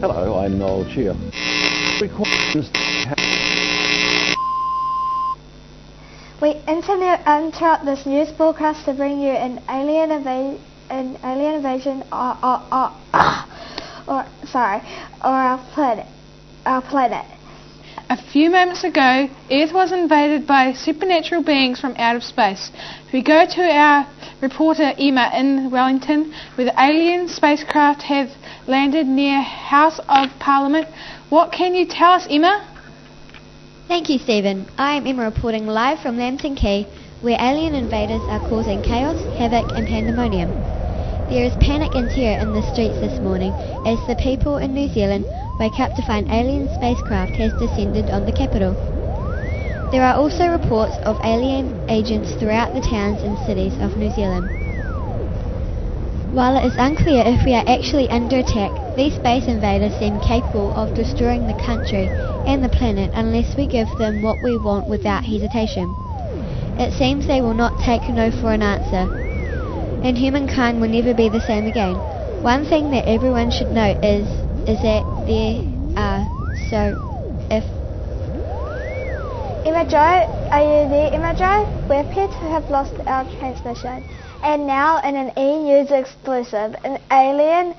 Hello, I'm Noel Chia. We interrupt this news broadcast to bring you an alien invasion or our planet. A few moments ago, Earth was invaded by supernatural beings from outer space. We go to our reporter Emma in Wellington, where the alien spacecraft have landed near House of Parliament. What can you tell us, Emma? Thank you, Stephen. I am Emma reporting live from Lambton Quay, where alien invaders are causing chaos, havoc and pandemonium. There is panic and terror in the streets this morning as the people in New Zealand wake up to find alien spacecraft has descended on the capital. There are also reports of alien agents throughout the towns and cities of New Zealand. While it is unclear if we are actually under attack, these space invaders seem capable of destroying the country and the planet unless we give them what we want without hesitation. It seems they will not take no for an answer, and humankind will never be the same again. One thing that everyone should know is that there are Emma Jo, are you there, Emma Jo? We appear to have lost our transmission. And now in an E-News exclusive, an alien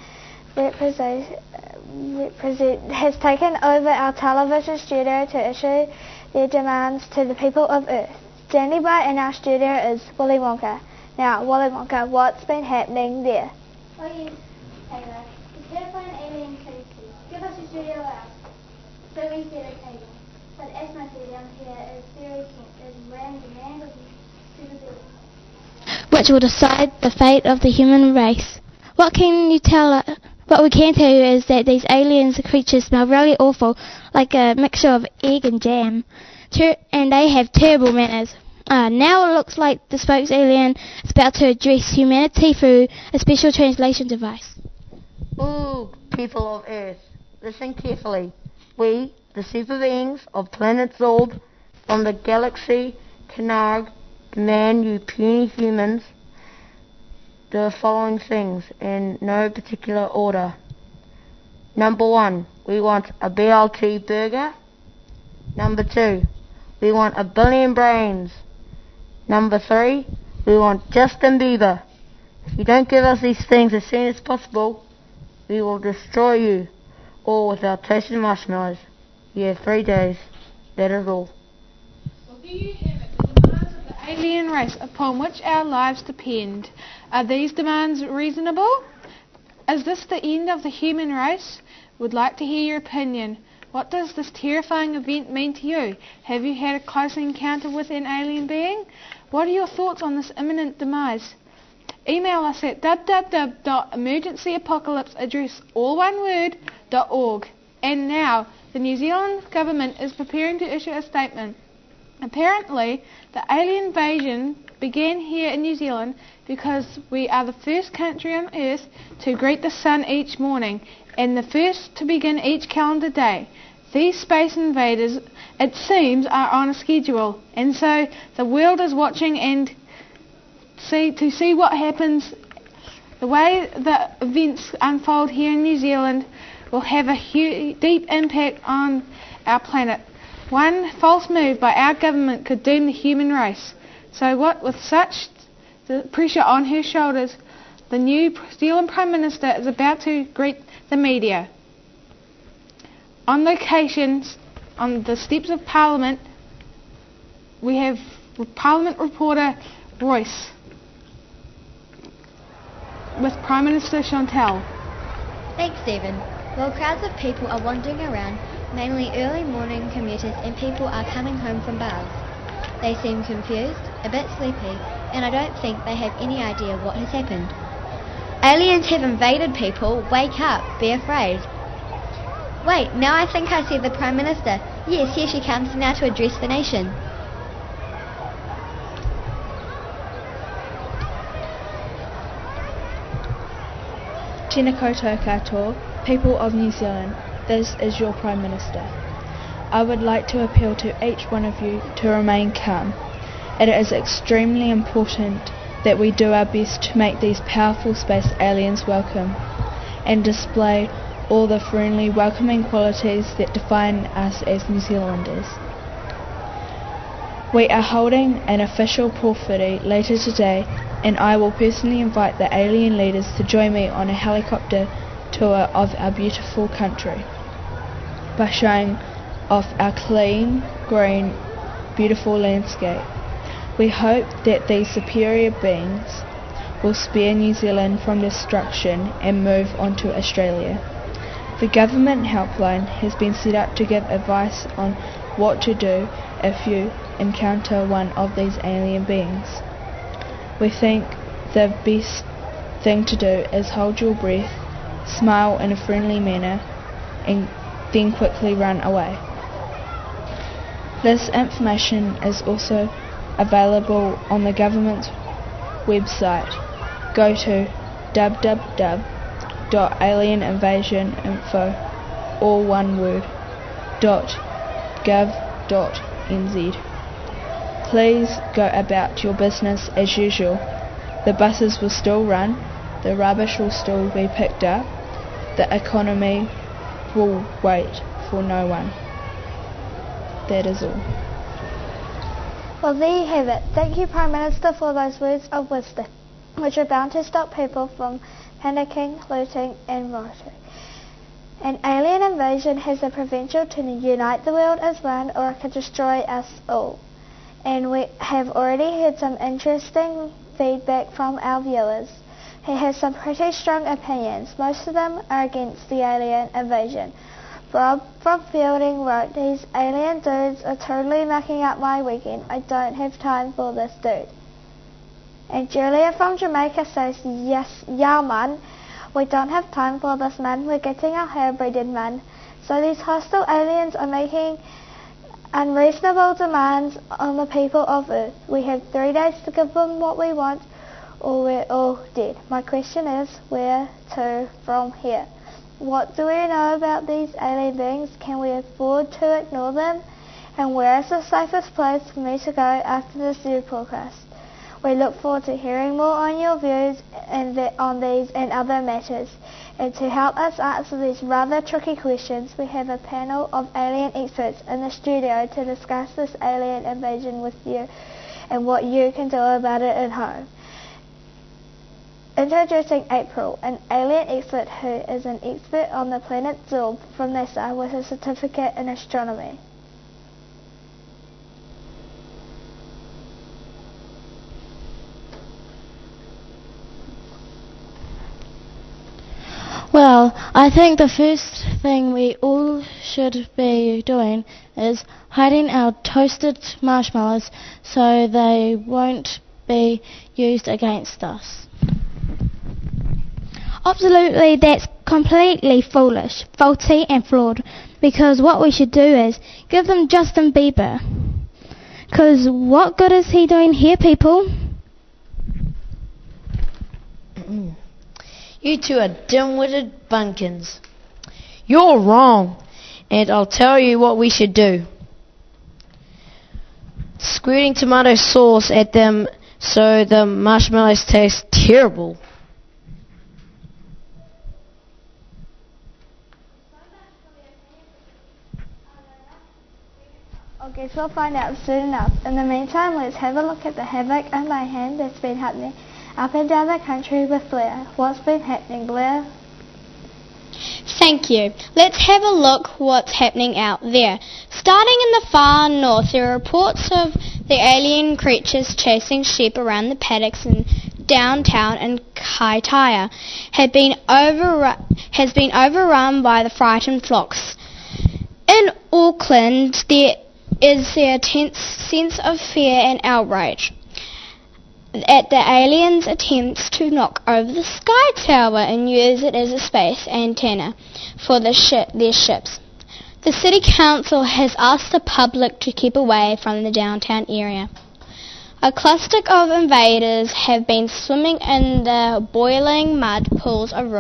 has taken over our television studio to issue their demands to the people of Earth. Standing by in our studio is Willy Wonka. Now, Willy Wonka, what's been happening there? Oh yes, Taylor. The terrifying alien city. Give us your studio out. So we said it, Taylor. But as my city down here is very tense as random demand of which will decide the fate of the human race. What we can tell you is that these aliens creatures smell really awful, like a mixture of egg and jam, and they have terrible manners. Now it looks like the spokes alien is about to address humanity through a special translation device. Ooh, people of Earth, listen carefully. We, the super beings of planet Zorb from the galaxy Canarg, demand you puny humans do the following things in no particular order. Number 1, we want a BLT burger. Number 2, we want a billion brains. Number 3, we want Justin Bieber. If you don't give us these things as soon as possible, we will destroy you all with our toasted marshmallows. You have 3 days. That is all. Well, there you have it, the demands of the alien race upon which our lives depend. Are these demands reasonable? Is this the end of the human race? Would like to hear your opinion. What does this terrifying event mean to you? Have you had a close encounter with an alien being? What are your thoughts on this imminent demise? Email us at www.emergencyapocalypse, all one word, .org. And now, the New Zealand government is preparing to issue a statement. Apparently, the alien invasion began here in New Zealand because we are the first country on Earth to greet the sun each morning and the first to begin each calendar day. These space invaders, it seems, are on a schedule, and so the world is watching and to see what happens. The way the events unfold here in New Zealand will have a deep impact on our planet. One false move by our government could doom the human race. So what, with such pressure on her shoulders, the New Zealand Prime Minister is about to greet the media. On locations, on the steps of Parliament, we have Parliament reporter Royce with Prime Minister Chantal. Thanks, Stephen. While crowds of people are wandering around, mainly early morning commuters and people are coming home from bars. They seem confused, a bit sleepy, and I don't think they have any idea what has happened. Aliens have invaded people. Wake up. Be afraid. Wait, now I think I see the Prime Minister. Yes, here she comes now to address the nation. Tēnā koutou katoa, people of New Zealand, this is your Prime Minister. I would like to appeal to each one of you to remain calm. It is extremely important that we do our best to make these powerful space aliens welcome and display all the friendly, welcoming qualities that define us as New Zealanders. We are holding an official party later today, and I will personally invite the alien leaders to join me on a helicopter tour of our beautiful country by showing off our clean, green, beautiful landscape. We hope that these superior beings will spare New Zealand from destruction and move on to Australia. The government helpline has been set up to give advice on what to do if you encounter one of these alien beings. We think the best thing to do is hold your breath, smile in a friendly manner, and then quickly run away. This information is also available on the government's website. Go to www.alieninvasioninfo, all one word, .gov.nz. Please go about your business as usual. The buses will still run, the rubbish will still be picked up, the economy will wait for no one. That is all. Well, there you have it. Thank you, Prime Minister, for those words of wisdom, which are bound to stop people from panicking, looting and rioting. An alien invasion has the potential to unite the world as one, or it could destroy us all. And we have already had some interesting feedback from our viewers, who have some pretty strong opinions. Most of them are against the alien invasion. Rob from Feilding wrote, "These alien dudes are totally mucking up my weekend. I don't have time for this dude." And Julia from Jamaica says, "Yes, yeah man, we don't have time for this man. We're getting our hair braided man." So these hostile aliens are making unreasonable demands on the people of Earth. We have 3 days to give them what we want, or we're all dead. My question is, where to from here? What do we know about these alien beings? Can we afford to ignore them? And where is the safest place for me to go after this new podcast? We look forward to hearing more on your views on these and other matters. And to help us answer these rather tricky questions, we have a panel of alien experts in the studio to discuss this alien invasion with you and what you can do about it at home. Introducing April, an alien expert who is an expert on the planet Zorb from NASA with a certificate in astronomy. Well, I think the first thing we all should be doing is hiding our toasted marshmallows so they won't be used against us. Absolutely, that's completely foolish, faulty and flawed, because what we should do is give them Justin Bieber. Because what good is he doing here, people? You two are dim-witted bunkins. You're wrong, and I'll tell you what we should do. Squirting tomato sauce at them so the marshmallows taste terrible. I guess we'll find out soon enough. In the meantime, let's have a look at the havoc and mayhem that's been happening up and down the country with Blair. What's been happening, Blair? Thank you. Let's have a look what's happening out there. Starting in the far north, there are reports of the alien creatures chasing sheep around the paddocks in downtown, and Kaitaia has been overrun by the frightened flocks. In Auckland, there is a tense sense of fear and outrage at the aliens' attempts to knock over the Sky Tower and use it as a space antenna for their ships. The City Council has asked the public to keep away from the downtown area. A cluster of invaders have been swimming in the boiling mud pools of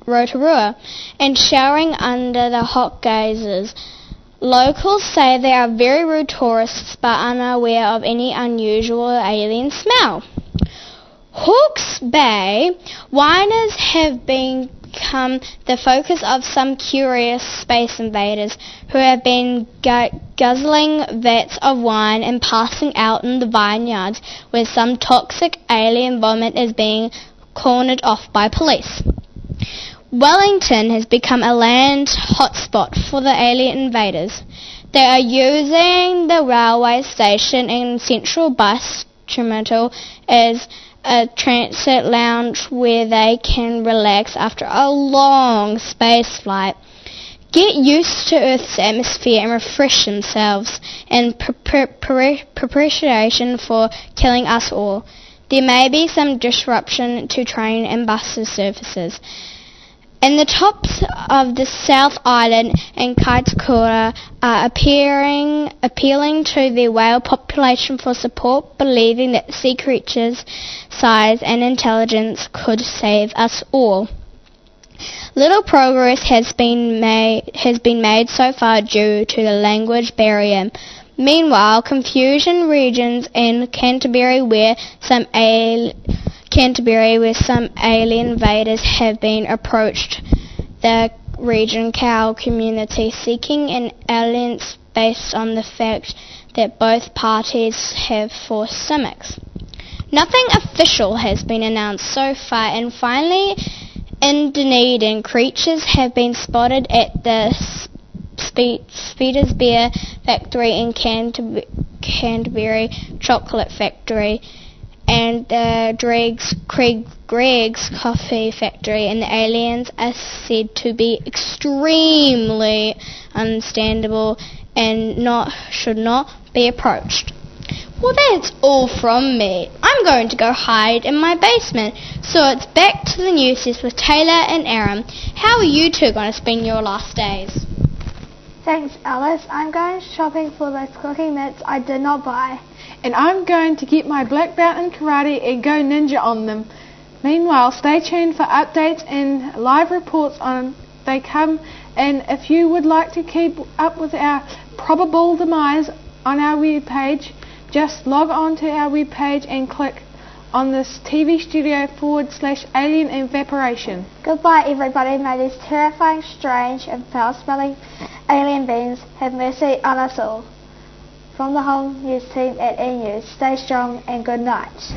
Rotorua and showering under the hot geysers. Locals say they are very rude tourists but unaware of any unusual alien smell. Hawke's Bay whiners have been become the focus of some curious space invaders who have been guzzling vats of wine and passing out in the vineyards where some toxic alien vomit is being cornered off by police. Wellington has become a land hotspot for the alien invaders. They are using the railway station and central bus terminal as a transit lounge where they can relax after a long space flight, get used to Earth's atmosphere and refresh themselves in preparation for killing us all. There may be some disruption to train and bus services. And the tops of the South Island and Kaikoura are appealing to the whale population for support, believing that sea creatures' size and intelligence could save us all. Little progress has been made so far due to the language barrier. Meanwhile, confusion regions in Canterbury where some alien invaders have been approached the region cow community seeking an alliance based on the fact that both parties have forced summits. Nothing official has been announced so far, and finally in Dunedin creatures have been spotted at the Speeders Beer Factory in Canterbury Chocolate Factory and the Greg's Coffee Factory, and the aliens are said to be extremely unstandable and should not be approached. Well, that's all from me. I'm going to go hide in my basement. So it's back to the news desk with Taylor and Aaron. How are you two going to spend your last days? Thanks, Alice. I'm going shopping for those cooking mitts I did not buy. And I'm going to get my black belt in karate and go ninja on them. Meanwhile, stay tuned for updates and live reports on they come. And if you would like to keep up with our probable demise on our webpage, just log on to our webpage and click on this TV studio /alien evaporation. Goodbye, everybody. May these terrifying, strange, and foul-smelling alien beings have mercy on us all. From the whole news team at E! News, stay strong and good night.